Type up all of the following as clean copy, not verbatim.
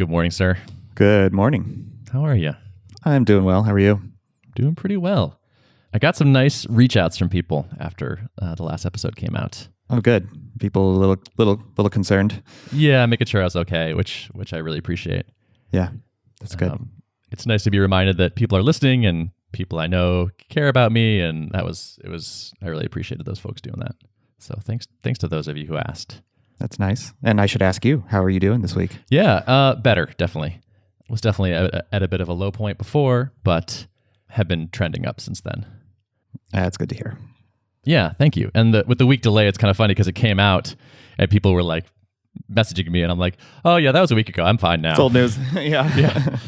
Good morning, sir. Good morning. How are you? I'm doing well. How are you? Doing pretty well. I got some nice reach outs from people after the last episode came out. Oh, good. People a little concerned. Yeah, making sure I was okay, which I really appreciate. Yeah, that's good. It's nice to be reminded that people are listening and people I know care about me, and I really appreciated those folks doing that. So thanks to those of you who asked. That's nice. And I should ask you, how are you doing this week? Yeah, better, definitely. Was definitely at a bit of a low point before, but have been trending up since then. That's good to hear. Yeah, thank you. And with the week delay, it's kind of funny because it came out and people were like messaging me, and I'm like, "Oh yeah, that was a week ago. I'm fine now." It's old news. Yeah.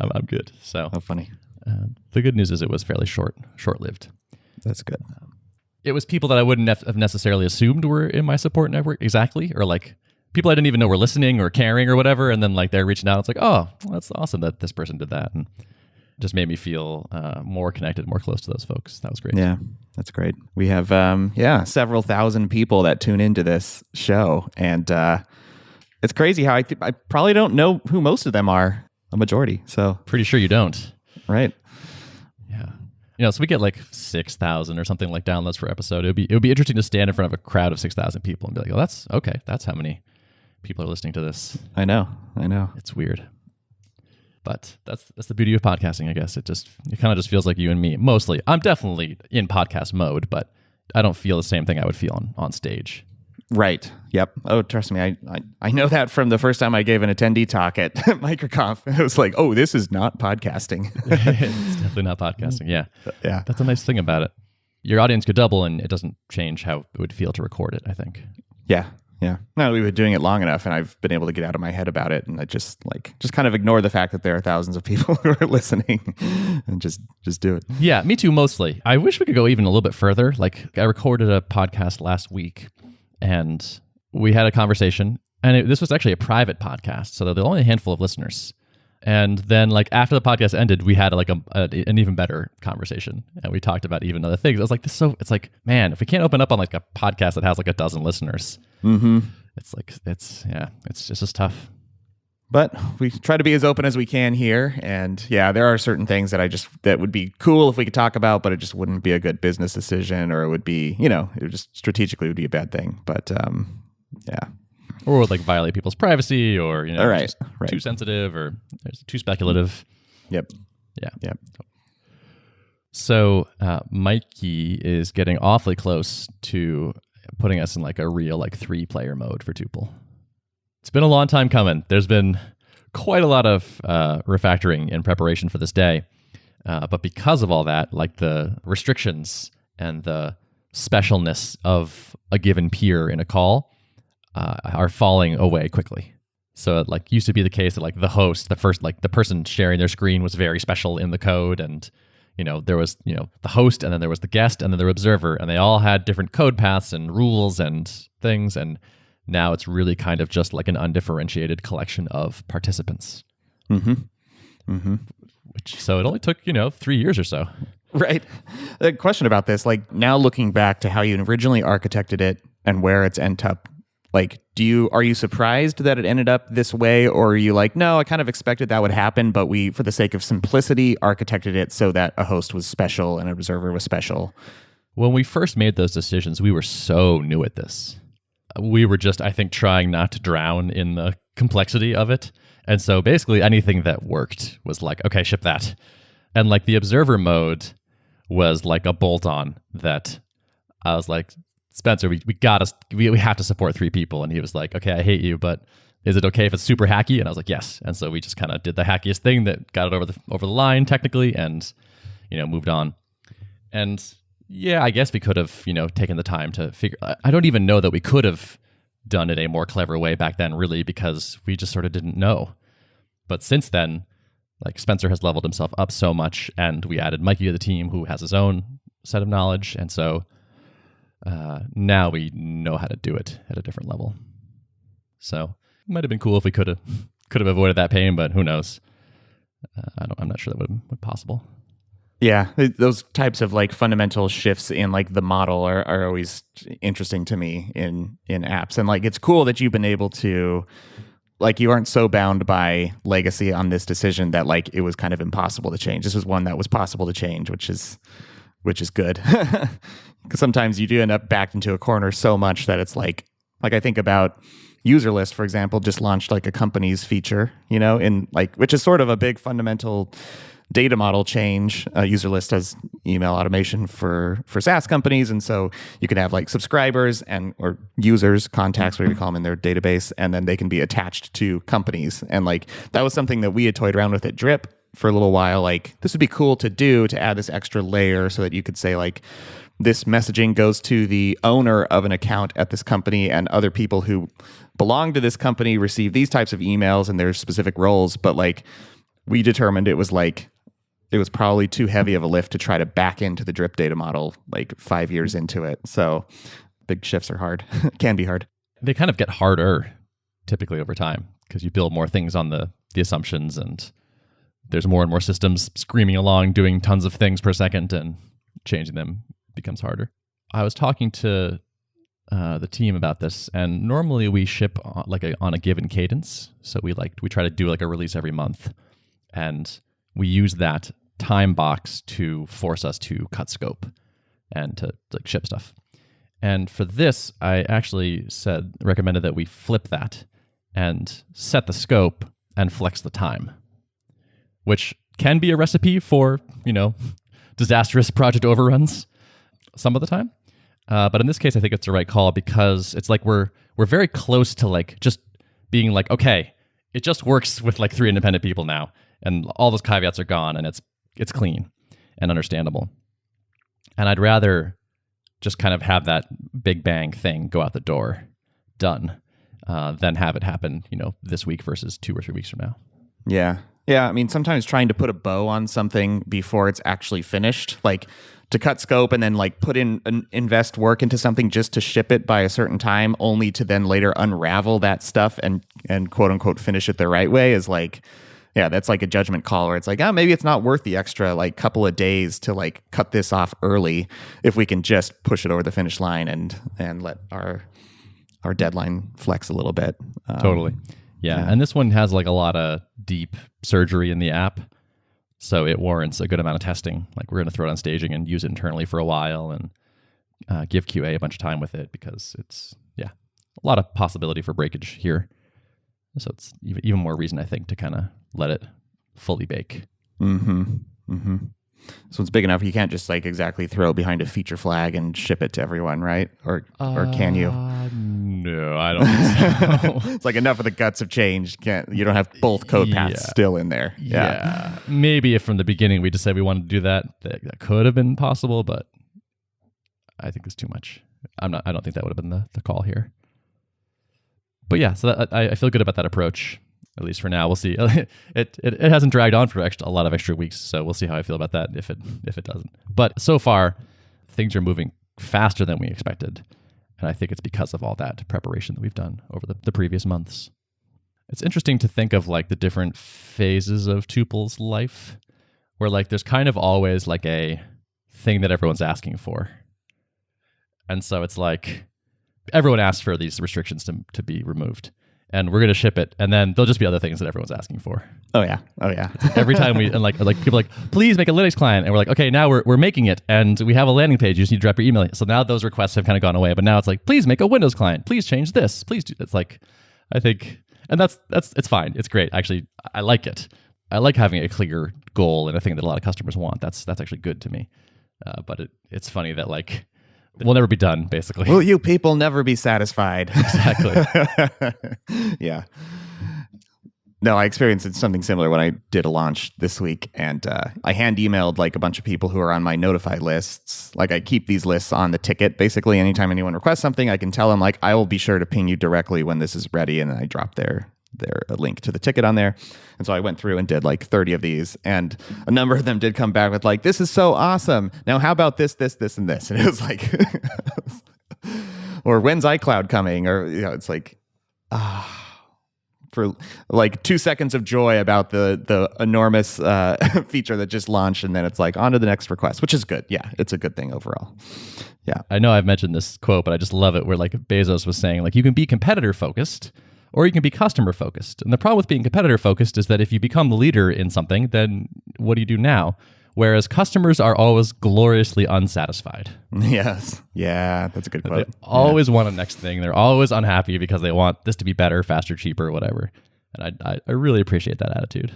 I'm good. So, oh, funny. The good news is it was fairly short-lived. That's good. It was people that I wouldn't have necessarily assumed were in my support network exactly, or like people I didn't even know were listening or caring or whatever, and then like they're reaching out. It's like, oh, well, that's awesome that this person did that, and it just made me feel more connected, more close to those folks. That was great. Yeah, that's great. We have several thousand people that tune into this show, and it's crazy how I probably don't know who most of them are. A majority. So pretty sure you don't. Right. Yeah. So we get like 6,000 or something like downloads per episode. It would be interesting to stand in front of a crowd of 6,000 people and be like, "Oh, that's okay. That's how many people are listening to this." I know. It's weird, but that's the beauty of podcasting, I guess. It kind of just feels like you and me. Mostly, I'm definitely in podcast mode, but I don't feel the same thing I would feel on stage. Right. Yep. Oh, trust me. I know that from the first time I gave an attendee talk at MicroConf. It was like, oh, this is not podcasting. It's definitely not podcasting. Yeah. Yeah. That's a nice thing about it. Your audience could double and it doesn't change how it would feel to record it, I think. Yeah. No, we've been doing it long enough and I've been able to get out of my head about it. And I just kind of ignore the fact that there are thousands of people who are listening and just do it. Yeah, me too, mostly. I wish we could go even a little bit further. Like I recorded a podcast last week and we had a conversation, and this was actually a private podcast, so there were only a handful of listeners. And then, like after the podcast ended, we had like an even better conversation, and we talked about even other things. I was like, it's like, man, if we can't open up on like a podcast that has like a dozen listeners, it's just tough. But we try to be as open as we can here, and yeah, there are certain things that would be cool if we could talk about, but it just wouldn't be a good business decision, or it would be, it would just strategically would be a bad thing. But yeah, or would like violate people's privacy, or right. Too sensitive or too speculative. Yep. Yeah. So Mikey is getting awfully close to putting us in like a real like 3-player mode for Tuple. It's been a long time coming. There's been quite a lot of refactoring in preparation for this day. But because of all that, like the restrictions and the specialness of a given peer in a call are falling away quickly. So it like used to be the case that like the host, the person sharing their screen was very special in the code. And, there was, the host, and then there was the guest, and then the observer, and they all had different code paths and rules and things. And now it's really kind of just like an undifferentiated collection of participants. So it only took, 3 years or so. Right. A question about this, like now looking back to how you originally architected it and where it's ended up, like, are you surprised that it ended up this way? Or are you like, no, I kind of expected that would happen, but we, for the sake of simplicity, architected it so that a host was special and an observer was special? When we first made those decisions, we were so new at this. We were just, I think, trying not to drown in the complexity of it. And so basically anything that worked was like, okay, ship that. And like the observer mode was like a bolt-on that I was like, Spencer, we have to support 3 people. And he was like, okay, I hate you, but is it okay if it's super hacky? And I was like, yes. And so we just kind of did the hackiest thing that got it over the line technically and, moved on. And yeah, I guess we could have, taken the time to figure. I don't even know that we could have done it a more clever way back then, really, because we just sort of didn't know. But since then, like Spencer has leveled himself up so much, and we added Mikey to the team, who has his own set of knowledge, and so now we know how to do it at a different level. So it might have been cool if we could have avoided that pain, but who knows? I'm not sure that would have been possible. Yeah, those types of like fundamental shifts in like the model are always interesting to me in apps. And like it's cool that you've been able to like you aren't so bound by legacy on this decision that like it was kind of impossible to change. This was one that was possible to change, which is good. Because sometimes you do end up backed into a corner so much that it's like I think about user list, for example, just launched like a company's feature, in like, which is sort of a big fundamental data model change. User list has email automation for SaaS companies. And so you can have like subscribers or users, contacts, whatever you call them in their database, and then they can be attached to companies. And like, that was something that we had toyed around with at Drip for a little while. Like, this would be cool to do, to add this extra layer so that you could say like, this messaging goes to the owner of an account at this company, and other people who belong to this company receive these types of emails and their specific roles. But like, we determined it was probably too heavy of a lift to try to back into the Drip data model like 5 years into it. So big shifts are hard. Can be hard. They kind of get harder typically over time because you build more things on the assumptions, and there's more and more systems screaming along doing tons of things per second, and changing them becomes harder. I was talking to the team about this, and normally we ship on a given cadence. So we try to do like a release every month, and we use that time box to force us to cut scope and to like ship stuff. And for this, I actually recommended that we flip that and set the scope and flex the time, which can be a recipe for, disastrous project overruns some of the time. But in this case, I think it's the right call, because it's like we're very close to like just being like, okay, it just works with like 3 independent people now, and all those caveats are gone, and it's clean and understandable. And I'd rather just kind of have that big bang thing go out the door, done, than have it happen, this week versus 2 or 3 weeks from now. Yeah. Yeah. I mean, sometimes trying to put a bow on something before it's actually finished, like to cut scope and then like invest work into something just to ship it by a certain time, only to then later unravel that stuff and quote unquote finish it the right way, is like, yeah, that's like a judgment call where it's like, maybe it's not worth the extra like couple of days to like cut this off early if we can just push it over the finish line and let our deadline flex a little bit. Totally. Yeah. And this one has like a lot of deep surgery in the app, so it warrants a good amount of testing. Like, we're going to throw it on staging and use it internally for a while, and give QA a bunch of time with it, because it's, a lot of possibility for breakage here. So it's even more reason, I think, to kind of let it fully bake. Mm-hmm. Mm-hmm. So it's big enough you can't just like exactly throw it behind a feature flag and ship it to everyone, right? Or can you? No, I don't think so. It's like enough of the guts have changed. You don't have both code paths still in there. Yeah. Maybe if from the beginning we just said we wanted to do that could have been possible, but I think it's too much. I don't think that would have been the call here. But yeah, so I feel good about that approach, at least for now. We'll see. It hasn't dragged on for a lot of extra weeks, so we'll see how I feel about that if it doesn't. But so far, things are moving faster than we expected, and I think it's because of all that preparation that we've done over the previous months. It's interesting to think of like the different phases of Tuple's life, where like there's kind of always like a thing that everyone's asking for, and so it's like everyone asks for these restrictions to be removed, and we're going to ship it, and then there'll just be other things that everyone's asking for. Oh yeah. Every time and like people are like, please make a Linux client, and we're like, okay, now we're making it, and we have a landing page. You just need to drop your email. So now those requests have kind of gone away, but now it's like, please make a Windows client. Please change this. Please do. It's like, I think, and that's it's fine. It's great. Actually, I like it. I like having a clear goal and a thing that a lot of customers want. That's actually good to me. But it's funny that like, we'll never be done, basically. Will you people never be satisfied? Exactly. Yeah. No, I experienced something similar when I did a launch this week, and I hand emailed like a bunch of people who are on my notified lists. Like, I keep these lists on the ticket. Basically, anytime anyone requests something, I can tell them like, I will be sure to ping you directly when this is ready, and then I drop their link to the ticket on there. And so I went through and did like 30 of these, and a number of them did come back with like, this is so awesome. Now, how about this, and this? And it was like, or when's iCloud coming? Or, it's like, for like 2 seconds of joy about the enormous feature that just launched, and then it's like on to the next request, which is good. Yeah, it's a good thing overall. Yeah. I know I've mentioned this quote, but I just love it, where like Bezos was saying like, you can be competitor focused, or you can be customer focused. And the problem with being competitor focused is that if you become the leader in something, then what do you do now? Whereas customers are always gloriously unsatisfied. Yes. Yeah, that's a good quote. They always want a next thing. They're always unhappy because they want this to be better, faster, cheaper, whatever. And I really appreciate that attitude.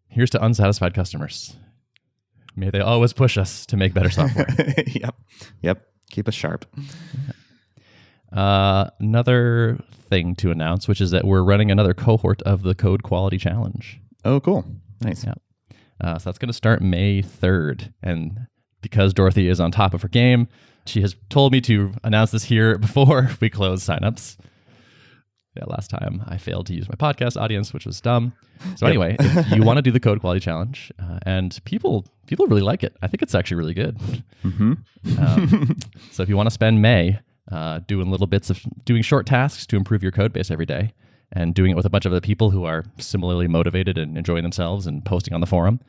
Here's to unsatisfied customers. May they always push us to make better software. Yep. Keep us sharp. Another thing to announce, which is that we're running another cohort of the Code Quality Challenge. Oh, cool. Nice. Yeah. So that's going to start May 3rd. And because Dorothy is on top of her game, she has told me to announce this here before we close signups. Yeah, last time I failed to use my podcast audience, which was dumb. So anyway, if you want to do the Code Quality Challenge, and people really like it. I think it's actually really good. Mm-hmm. So if you want to spend May doing little bits of doing short tasks to improve your code base every day, and doing it with a bunch of other people who are similarly motivated and enjoying themselves and posting on the forum,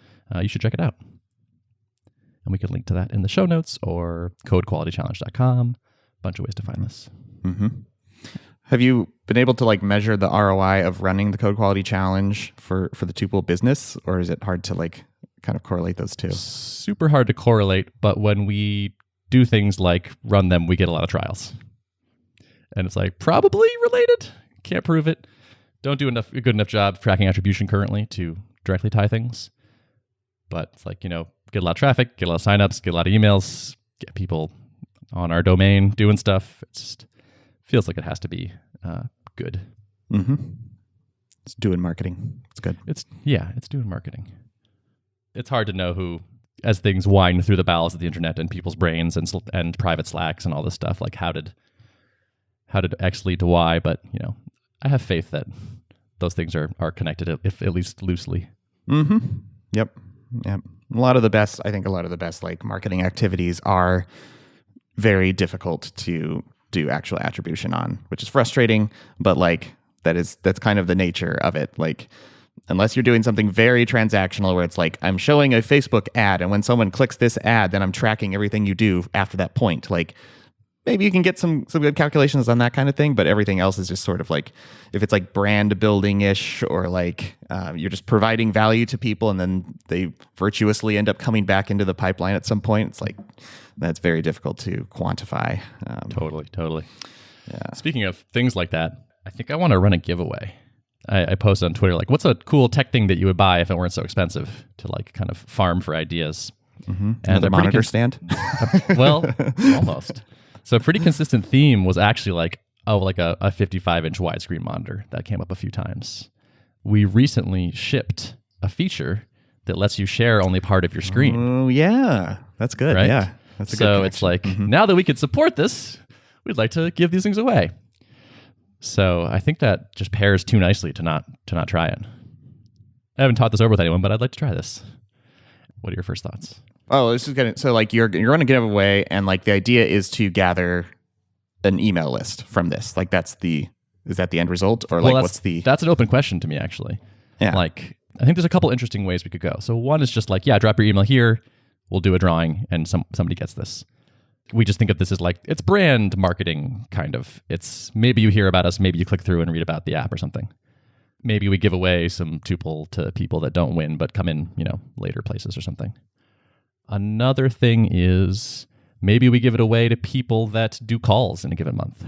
you should check it out. And we can link to that in the show notes or codequalitychallenge.com. Bunch of ways to find this. Mm-hmm. Have you been able to measure the ROI of running the Code Quality Challenge for the Tuple business, or is it hard to kind of correlate those two? Super hard to correlate, but when we do things like run them, we get a lot of trials. And it's probably related. Can't prove it. Don't do a good enough job tracking attribution currently to directly tie things. But it's get a lot of traffic, get a lot of signups, get a lot of emails, get people on our domain doing stuff. It just feels like it has to be good. Mm-hmm. It's doing marketing. It's good. It's doing marketing. It's hard to know who, as things wind through the bowels of the internet and people's brains and private Slacks and all this stuff, how did X lead to Y? But I have faith that those things are connected, if at least loosely. Mm-hmm. Yep. A lot of the best marketing activities are very difficult to do actual attribution on, which is frustrating, but that's kind of the nature of it. Unless you're doing something very transactional where it's I'm showing a Facebook ad, and when someone clicks this ad, then I'm tracking everything you do after that point. Maybe you can get some good calculations on that kind of thing, but everything else is just sort of if it's brand building-ish, or you're just providing value to people and then they virtuously end up coming back into the pipeline at some point. It's that's very difficult to quantify. Totally. Yeah. Speaking of things like that, I think I want to run a giveaway. I posted on Twitter, what's a cool tech thing that you would buy if it weren't so expensive to kind of farm for ideas? Mm-hmm. And a monitor stand? Well, almost. So a pretty consistent theme was actually a 55-inch widescreen monitor. That came up a few times. We recently shipped a feature that lets you share only part of your screen. Oh, yeah. That's good. Right? Yeah. That's a good So it's now that we can support this, we'd like to give these things away. So I think that just pairs too nicely to not try it. I haven't taught this over with anyone, but I'd like to try this. What are your first thoughts? Oh, this is gonna. So you're going to give away, and the idea is to gather an email list from this. Is that the end result, or what's the? That's an open question to me, actually. Yeah. I think there's a couple interesting ways we could go. So one is just drop your email here. We'll do a drawing, and somebody gets this. We just think of this as it's brand marketing, kind of. It's maybe you hear about us, maybe you click through and read about the app or something. Maybe we give away some Tuple to people that don't win but come in, later places or something. Another thing is maybe we give it away to people that do calls in a given month.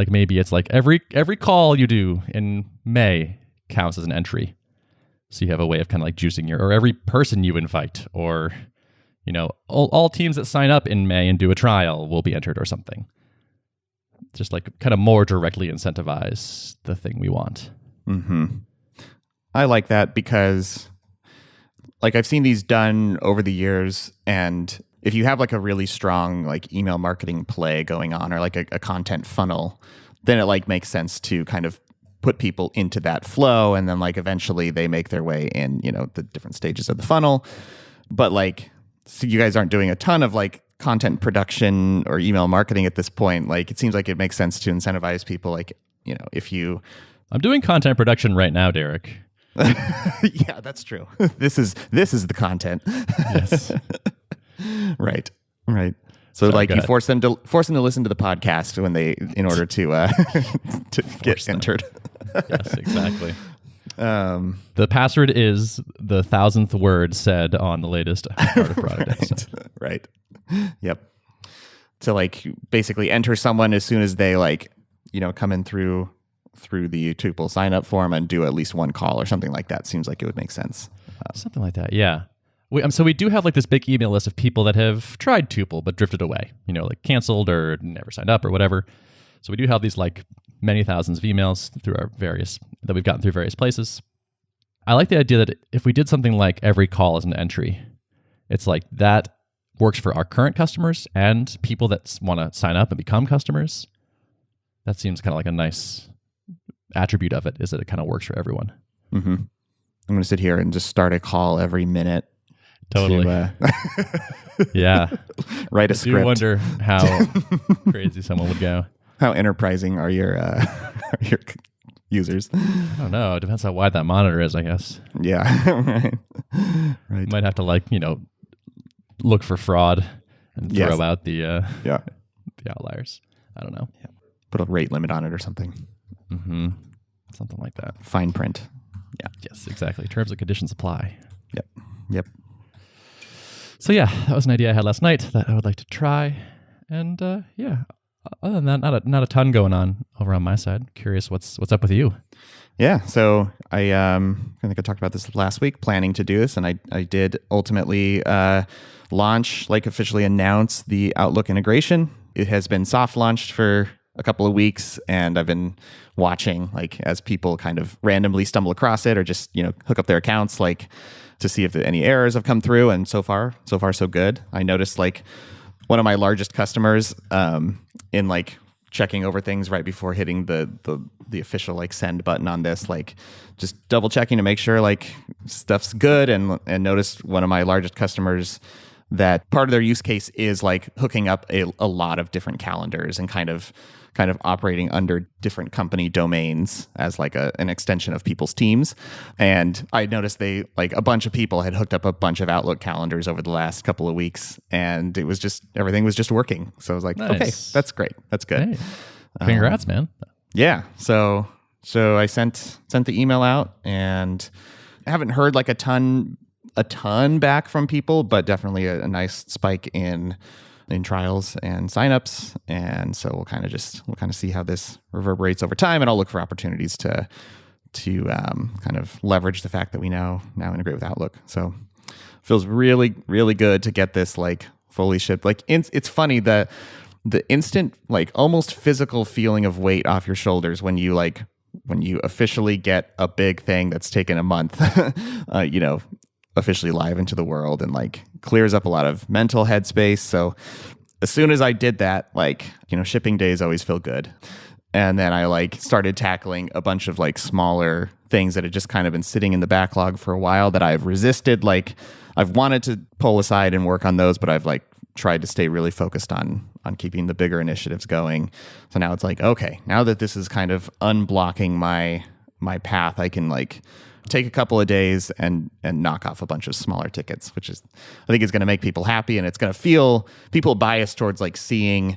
Maybe it's every call you do in May counts as an entry. So you have a way of kind of juicing or every person you invite, or all teams that sign up in May and do a trial will be entered or something. Just kind of more directly incentivize the thing we want. Mm-hmm. I like that because I've seen these done over the years, and if you have a really strong email marketing play going on, or a content funnel, then it makes sense to kind of put people into that flow, and then eventually they make their way in the different stages of the funnel. But so you guys aren't doing a ton of content production or email marketing at this point. It seems it makes sense to incentivize people. If you, I'm doing content production right now, Derrick. Yeah, that's true. This is the content. Yes. Right. So Sorry, like go you ahead. force them to listen to the podcast in order to to get them. entered. Yes, exactly. The password is the 1,000th word said on the latest art of product episode. Right. Yep. To like basically enter someone as soon as they like, come in through the Tuple sign up form and do at least one call or something like that. Seems like it would make sense. Something like that, yeah. So we do have like this big email list of people that have tried Tuple but drifted away, like canceled or never signed up or whatever. So we do have these like many thousands of emails that we've gotten through various places. I like the idea that if we did something like every call as an entry, it's like that works for our current customers and people that want to sign up and become customers. That seems kind of like a nice attribute of it, is that it kind of works for everyone. Mm-hmm. I'm going to sit here and just start a call every minute. Totally. Yeah. Write a I script. do wonder how crazy someone would go. How enterprising are your users? I don't know. It depends how wide that monitor is, I guess. Yeah. Right. Might have to look for fraud and throw out the outliers. I don't know. Yeah. Put a rate limit on it or something. Mm-hmm. Something like that. Fine print. Yeah. Yes, exactly. Terms and conditions apply. Yep. So yeah, that was an idea I had last night that I would like to try. And other than that, not a ton going on over on my side. Curious what's up with you. Yeah, so I think I talked about this last week, planning to do this, and I did ultimately launch, officially announce the Outlook integration. It has been soft launched for a couple of weeks, and I've been watching as people kind of randomly stumble across it or just hook up their accounts to see if any errors have come through. And so far so good. I noticed one of my largest customers in checking over things right before hitting the official send button on this, just double checking to make sure stuff's good, and noticed one of my largest customers that part of their use case is hooking up a lot of different calendars and kind of operating under different company domains as an extension of people's teams. And I noticed they a bunch of people had hooked up a bunch of Outlook calendars over the last couple of weeks, and it was just everything was just working. So I was like, Nice. Okay, that's great. That's good. Hey, congrats, man. Yeah. So I sent the email out, and I haven't heard a ton back from people, but definitely a nice spike in trials and signups. And so we'll kind of see how this reverberates over time, and I'll look for opportunities to kind of leverage the fact that we now integrate with Outlook. So it feels really, really good to get this fully shipped. It's funny that the instant almost physical feeling of weight off your shoulders when you officially get a big thing that's taken a month, officially live into the world, and clears up a lot of mental headspace. So as soon as I did that, shipping days always feel good. And then I started tackling a bunch of smaller things that had just kind of been sitting in the backlog for a while that I've resisted. I've wanted to pull aside and work on those, but I've tried to stay really focused on keeping the bigger initiatives going. So now it's okay, now that this is kind of unblocking my path, I can take a couple of days and knock off a bunch of smaller tickets, which is, I think, is going to make people happy, and it's going to feel people biased towards seeing,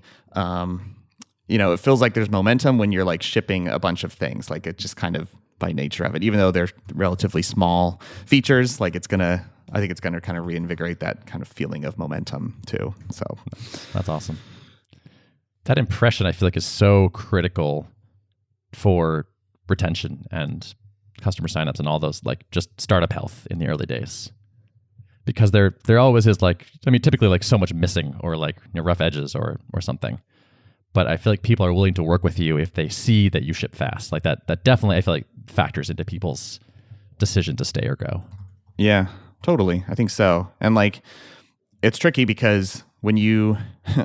it feels like there's momentum when you're shipping a bunch of things. It just kind of by nature of it, even though they're relatively small features, I think it's going to kind of reinvigorate that kind of feeling of momentum too. So That's awesome. That impression, I feel is so critical for retention and customer signups and all those just startup health in the early days, because there always is typically so much missing or rough edges or something. But I feel people are willing to work with you if they see that you ship fast. That definitely, I feel factors into people's decision to stay or go. Yeah, totally. I think so. And it's tricky because when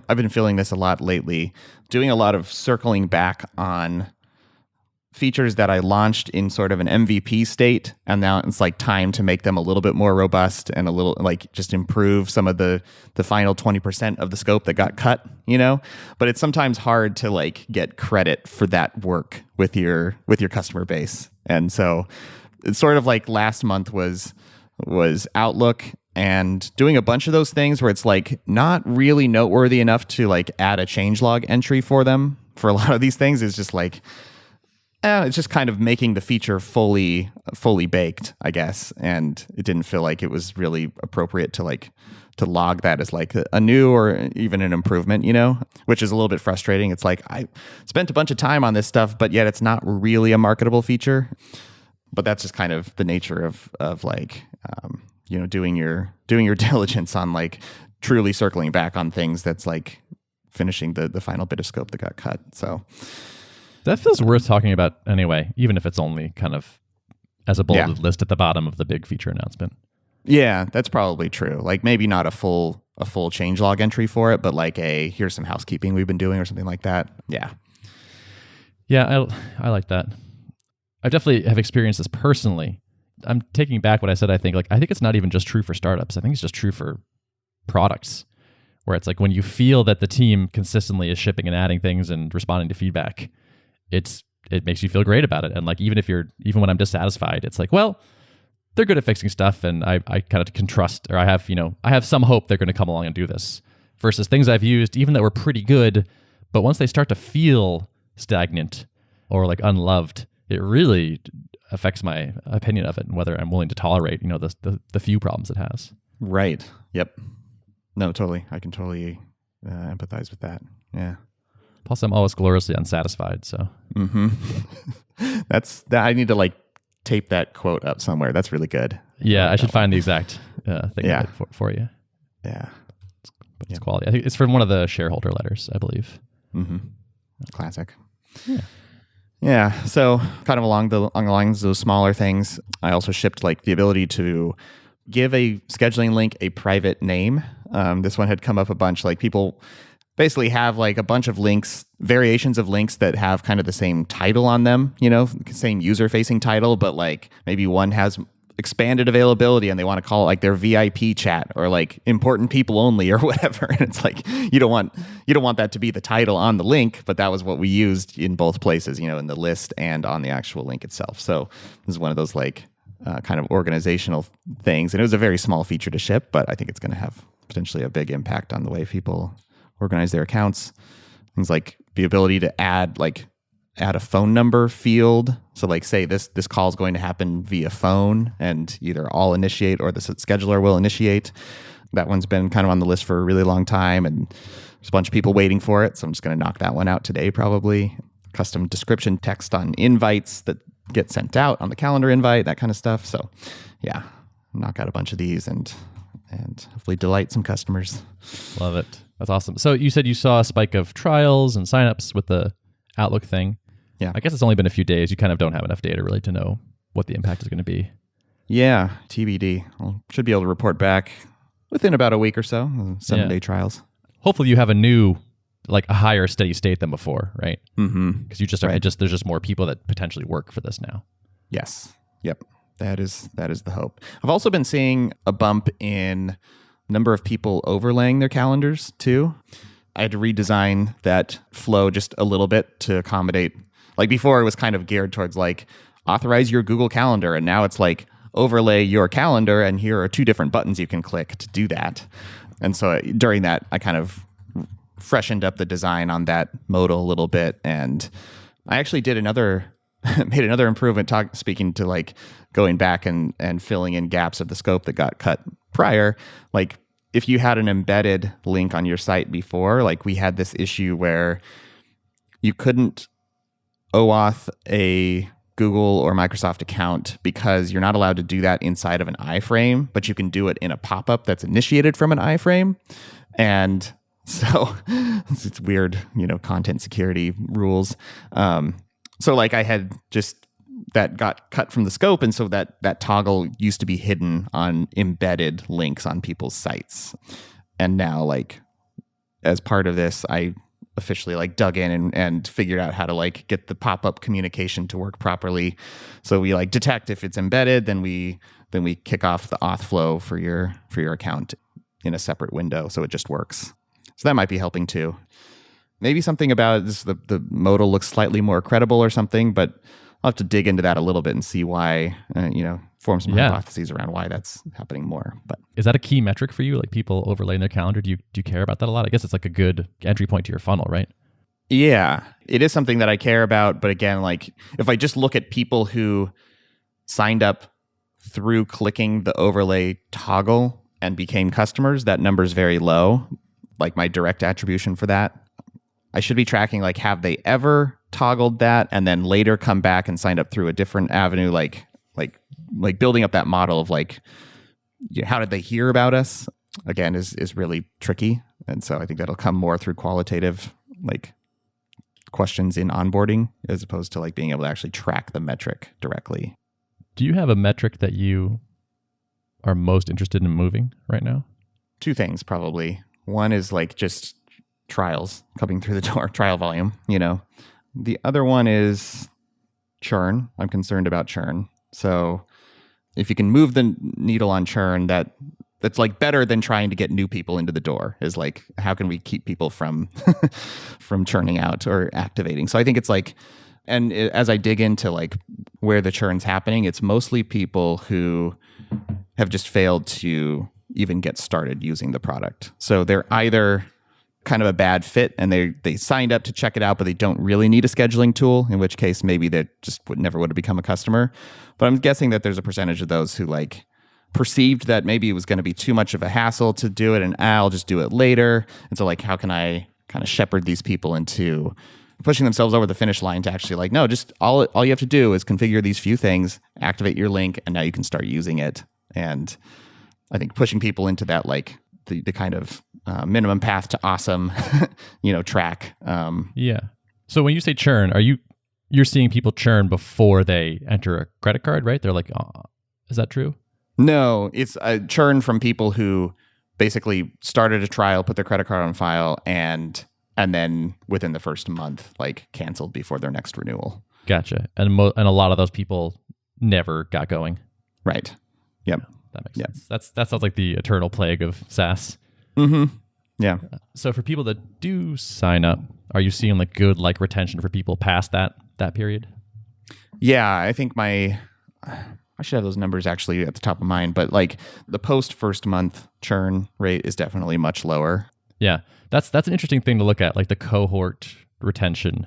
I've been feeling this a lot lately, doing a lot of circling back on features that I launched in sort of an MVP state, and now it's time to make them a little bit more robust and a little just improve some of the final 20% of the scope that got cut, but it's sometimes hard to get credit for that work with your customer base. And so it's sort of last month was Outlook, and doing a bunch of those things where it's like not really noteworthy enough to like add a changelog entry for them. For a lot of these things is just like, it's just kind of making the feature fully baked, I guess. And it didn't feel like it was really appropriate to log that as like a new or even an improvement, which is a little bit frustrating. It's like I spent a bunch of time on this stuff, but yet it's not really a marketable feature. But that's just kind of the nature of like, doing your diligence on like truly circling back on things that's like finishing the final bit of scope that got cut. So that feels worth talking about anyway, even if it's only kind of as a bulleted list at the bottom of the big feature announcement. Yeah, that's probably true. Like maybe not a full changelog entry for it, but like here's some housekeeping we've been doing or something like that. Yeah. Yeah, I like that. I definitely have experienced this personally. I'm taking back what I said. I think it's not even just true for startups. I think it's just true for products, where it's like when you feel that the team consistently is shipping and adding things and responding to feedback, it makes you feel great about it. And like even when I'm dissatisfied, it's like, well, they're good at fixing stuff, and I kind of can trust, or I have some hope they're going to come along and do this. Versus things I've used, even that were pretty good, but once they start to feel stagnant or like unloved, it really affects my opinion of it and whether I'm willing to tolerate, the few problems it has. Right. Yep. No, totally. I can totally empathize with that. Yeah. Plus, I'm always gloriously unsatisfied. So. I need to like tape that quote up somewhere. That's really good. Yeah, I should find the exact thing for you. Yeah. It's quality. I think it's from one of the shareholder letters, I believe. Classic. Yeah. Yeah. So kind of along the lines of those smaller things, I also shipped like the ability to give a scheduling link a private name. This one had come up a bunch. Like people basically have like a bunch of links, variations of links that have kind of the same title on them, same user-facing title, but like maybe one has expanded availability and they want to call it like their VIP chat or like important people only or whatever. And it's like you don't want that to be the title on the link, but that was what we used in both places, in the list and on the actual link itself. So this is one of those like kind of organizational things. And it was a very small feature to ship, but I think it's going to have potentially a big impact on the way people organize their accounts. Things like the ability to add a phone number field. So like say this call is going to happen via phone and either I'll initiate or the scheduler will initiate. That one's been kind of on the list for a really long time and there's a bunch of people waiting for it. So I'm just going to knock that one out today probably. Custom description text on invites that get sent out on the calendar invite, that kind of stuff. So yeah, knock out a bunch of these and hopefully delight some customers. Love it. That's awesome. So you said you saw a spike of trials and signups with the Outlook thing. Yeah. I guess it's only been a few days. You kind of don't have enough data really to know what the impact is going to be. Yeah, TBD. Should be able to report back within about a week or so, 7-day trials. Hopefully you have a higher steady state than before, right? Because you just there's just more people that potentially work for this now. Yes. Yep. That is the hope. I've also been seeing a bump in number of people overlaying their calendars too. I had to redesign that flow just a little bit to accommodate. Like before, it was kind of geared towards like authorize your Google Calendar, and now it's like overlay your calendar, and here are 2 different buttons you can click to do that. And so during that, I kind of freshened up the design on that modal a little bit, and I actually did made another improvement. Speaking to like going back and filling in gaps of the scope that got cut prior, like. If you had an embedded link on your site before, like we had this issue where you couldn't OAuth a Google or Microsoft account because you're not allowed to do that inside of an iframe, but you can do it in a pop-up that's initiated from an iframe. And so it's weird, content security rules. So like I had just that got cut from the scope. And so that toggle used to be hidden on embedded links on people's sites. And now like as part of this, I officially like dug in and figured out how to like get the pop-up communication to work properly. So we like detect if it's embedded, then we kick off the auth flow for your account in a separate window. So it just works. So that might be helping too. Maybe something about this, the modal looks slightly more credible or something, but I'll have to dig into that a little bit and see why, form some hypotheses around why that's happening more. But is that a key metric for you? Like people overlaying their calendar? Do you care about that a lot? I guess it's like a good entry point to your funnel, right? Yeah, it is something that I care about. But again, like if I just look at people who signed up through clicking the overlay toggle and became customers, that number is very low. Like my direct attribution for that, I should be tracking like, have they ever toggled that and then later come back and signed up through a different avenue, like building up that model of like, how did they hear about us? Again, is really tricky. And so I think that'll come more through qualitative like questions in onboarding as opposed to like being able to actually track the metric directly. Do you have a metric that you are most interested in moving right now? Two things probably. One is like just trials coming through the door, trial volume, The other one is churn. I'm concerned about churn. So if you can move the needle on churn, that's like better than trying to get new people into the door, is like, how can we keep people from from churning out or activating? So I think it's like, and as I dig into like where the churn's happening, it's mostly people who have just failed to even get started using the product. So they're either kind of a bad fit and they signed up to check it out, but they don't really need a scheduling tool, in which case maybe they just never would have become a customer. But I'm guessing that there's a percentage of those who like perceived that maybe it was going to be too much of a hassle to do it and I'll just do it later. And so like, how can I kind of shepherd these people into pushing themselves over the finish line to actually like, no, just all you have to do is configure these few things, activate your link, and now you can start using it. And I think pushing people into that, like the kind of minimum path to awesome, track. Yeah. So when you say churn, you're seeing people churn before they enter a credit card, right? They're like, oh, is that true? No, it's a churn from people who basically started a trial, put their credit card on file, and then within the first month, like canceled before their next renewal. Gotcha. And a lot of those people never got going. Right. Yep. Yeah, that makes sense. That sounds like the eternal plague of SaaS. Mm-hmm. Yeah. So for people that do sign up, are you seeing like good like retention for people past that period? Yeah, I think I should have those numbers actually at the top of mind, but like the post first month churn rate is definitely much lower. Yeah, that's an interesting thing to look at, like the cohort retention.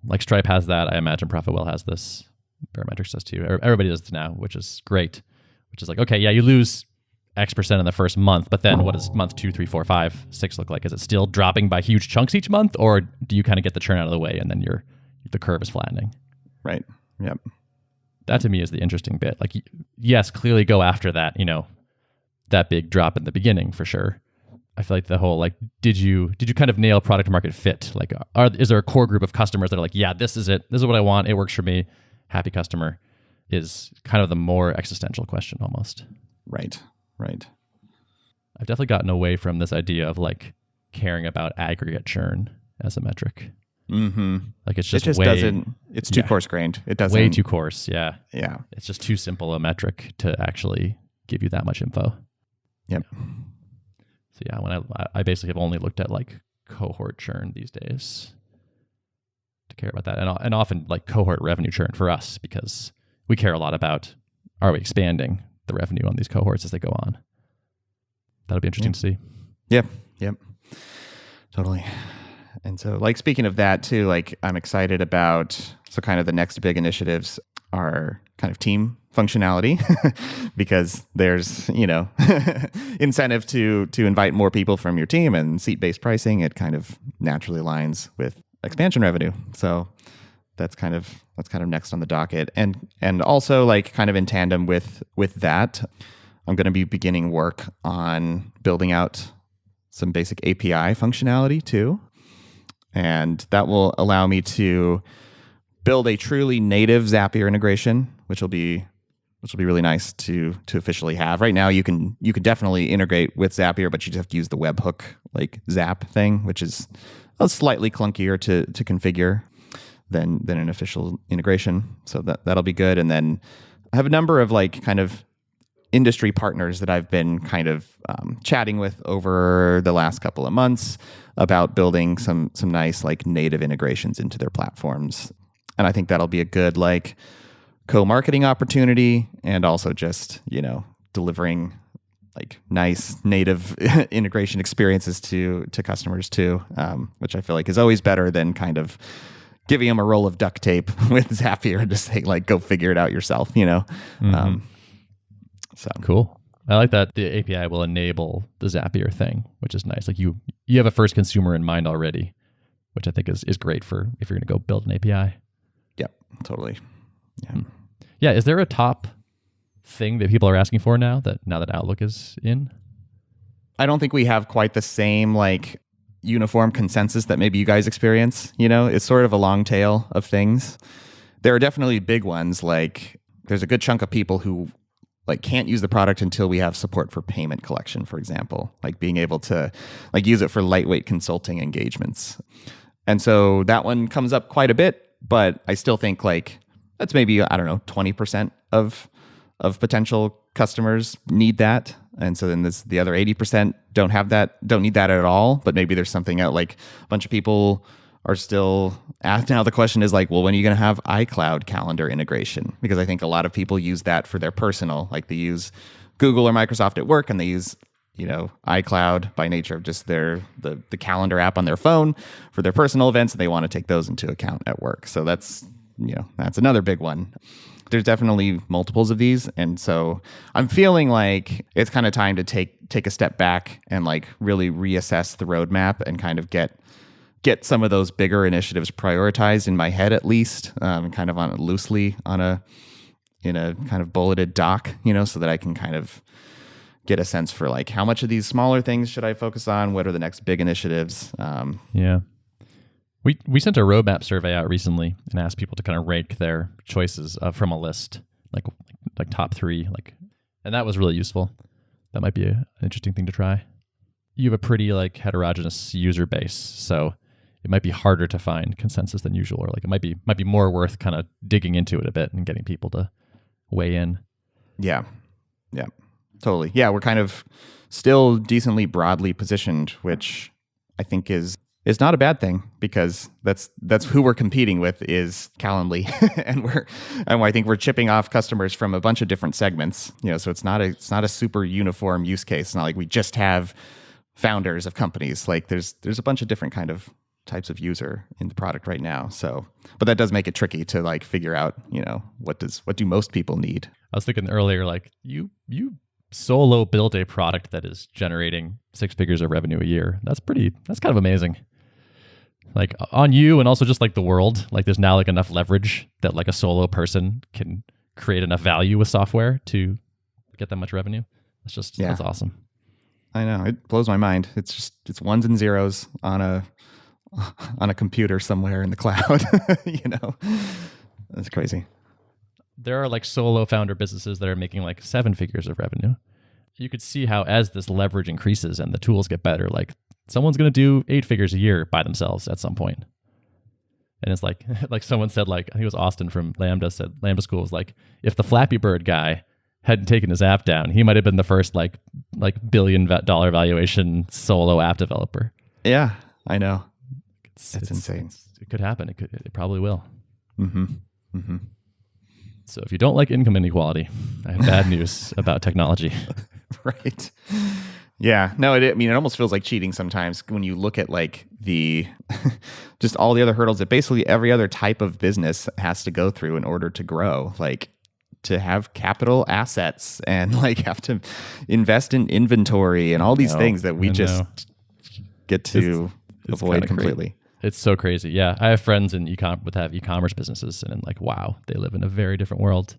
Like Stripe has that. I imagine ProfitWell has this. Parametrics does too. Everybody does it now, which is great. Which is like, okay, yeah, you lose X% in the first month, but then what does month 2, 3, 4, 5, 6 look like? Is it still dropping by huge chunks each month, or do you kind of get the churn out of the way and then the curve is flattening? Right. Yep. That to me is the interesting bit. Like, yes, clearly go after that, that big drop in the beginning for sure. I feel like the whole like, did you kind of nail product market fit? Like, is there a core group of customers that are like, yeah, this is it. This is what I want. It works for me. Happy customer is kind of the more existential question almost. Right. I've definitely gotten away from this idea of like caring about aggregate churn as a metric. Mm-hmm. Like it's just it's too coarse grained. It doesn't. Way too coarse. Yeah. Yeah. It's just too simple a metric to actually give you that much info. Yep. So yeah, when I basically have only looked at like cohort churn these days to care about that, and often like cohort revenue churn for us, because we care a lot about, are we expanding the revenue on these cohorts as they go on? That'll be interesting to see. Yep. Totally. And so like speaking of that too, like I'm excited about, so kind of the next big initiatives are kind of team functionality because there's, incentive to invite more people from your team, and seat-based pricing, it kind of naturally aligns with expansion revenue. So that's kind of next on the docket. And also like kind of in tandem with that, I'm going to be beginning work on building out some basic API functionality too. And that will allow me to build a truly native Zapier integration, which will be really nice to officially have. Right now, you can definitely integrate with Zapier, but you just have to use the webhook like Zap thing, which is slightly clunkier to configure than an official integration. So that'll be good. And then I have a number of like kind of industry partners that I've been kind of chatting with over the last couple of months about building some nice like native integrations into their platforms. And I think that'll be a good like co-marketing opportunity, and also just, delivering like nice native integration experiences to customers too, which I feel like is always better than kind of giving them a roll of duct tape with Zapier and just saying like, go figure it out yourself, So Cool. I like that the API will enable the Zapier thing, which is nice. Like you have a first consumer in mind already, which I think is great for if you're going to go build an API. Yep, totally. Yeah. Yeah. Is there a top thing that people are asking for now that Outlook is in? I don't think we have quite the same like uniform consensus that maybe you guys experience. It's sort of a long tail of things. There are definitely big ones. Like there's a good chunk of people who like can't use the product until we have support for payment collection, for example, like being able to like use it for lightweight consulting engagements. And so that one comes up quite a bit, but I still think like that's maybe, 20% of potential customers need that. And so then the other 80% don't need that at all, but maybe there's something out like a bunch of people are still asked. Now the question is like, well, when are you going to have iCloud calendar integration? Because I think a lot of people use that for their personal, like they use Google or Microsoft at work, and they use, iCloud by nature of just the calendar app on their phone for their personal events, and they want to take those into account at work. So that's another big one. There's definitely multiples of these. And so I'm feeling like it's kind of time to take a step back and like really reassess the roadmap and kind of get some of those bigger initiatives prioritized in my head, at least, kind of loosely in a kind of bulleted doc, so that I can kind of get a sense for like how much of these smaller things should I focus on? What are the next big initiatives? Yeah. We sent a roadmap survey out recently and asked people to kind of rank their choices from a list, like top 3, and that was really useful. That might be an interesting thing to try. You have a pretty like heterogeneous user base, so it might be harder to find consensus than usual, or like it might be more worth kind of digging into it a bit and getting people to weigh in. Yeah, totally. Yeah, we're kind of still decently broadly positioned, which I think is not a bad thing, because that's who we're competing with is Calendly, and I think we're chipping off customers from a bunch of different segments. So it's not a super uniform use case. It's not like we just have founders of companies. Like there's a bunch of different kind of types of user in the product right now. So, but that does make it tricky to like figure out, what do most people need? I was thinking earlier, like you solo built a product that is generating 6 figures of revenue a year. That's kind of amazing. Like on you, and also just like the world, like there's now like enough leverage that like a solo person can create enough value with software to get that much revenue. That's awesome. I know, it blows my mind. It's ones and zeros on a computer somewhere in the cloud. That's crazy. There are like solo founder businesses that are making like 7 figures of revenue. You could see how as this leverage increases and the tools get better, like someone's going to do 8 figures a year by themselves at some point. And it's like someone said, like, I think it was Austin from Lambda said, Lambda School was like, if the Flappy Bird guy hadn't taken his app down, he might have been the first like $1 billion valuation solo app developer. Yeah, I know. It's insane. It could happen. It probably will. Mm-hmm. Mm-hmm. So if you don't like income inequality, I have bad news about technology. Right. Yeah. No, it almost feels like cheating sometimes when you look at like the just all the other hurdles that basically every other type of business has to go through in order to grow, like to have capital assets and like have to invest in inventory and all these things that we just get to avoid completely. Crazy. It's so crazy. Yeah. I have friends in e-commerce businesses, and like, wow, they live in a very different world.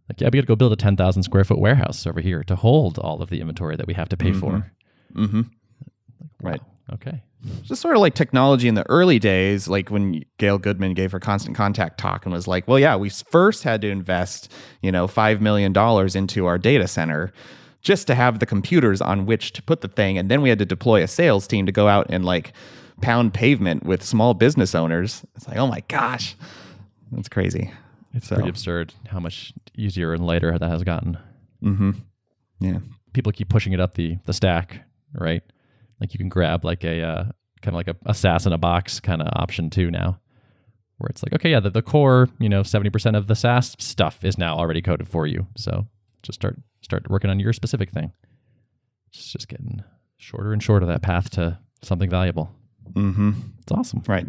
Like, yeah, we got to go build a 10,000 square foot warehouse over here to hold all of the inventory that we have to pay for. Mm-hmm. Wow. Right. Okay. Just sort of like technology in the early days, like when Gail Goodman gave her Constant Contact talk and was like, well, yeah, we first had to invest, $5 million into our data center just to have the computers on which to put the thing. And then we had to deploy a sales team to go out and like pound pavement with small business owners. It's like, oh my gosh, that's crazy. It's pretty absurd how much easier and lighter that has gotten. Mm-hmm. Yeah. People keep pushing it up the stack, right? Like you can grab like a kind of like a SaaS in a box kind of option too now, where it's like, okay, yeah, the core, 70% of the SaaS stuff is now already coded for you. So just start working on your specific thing. It's just getting shorter and shorter, that path to something valuable. Mm-hmm. It's awesome. Right.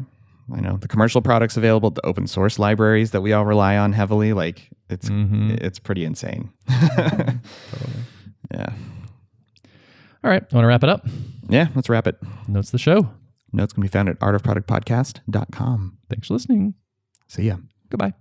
I know the commercial products available, the open source libraries that we all rely on heavily, like it's pretty insane. Totally. Yeah. All right. Want to wrap it up? Yeah, let's wrap it. Notes the show. Notes can be found at artofproductpodcast.com. Thanks for listening. See ya. Goodbye.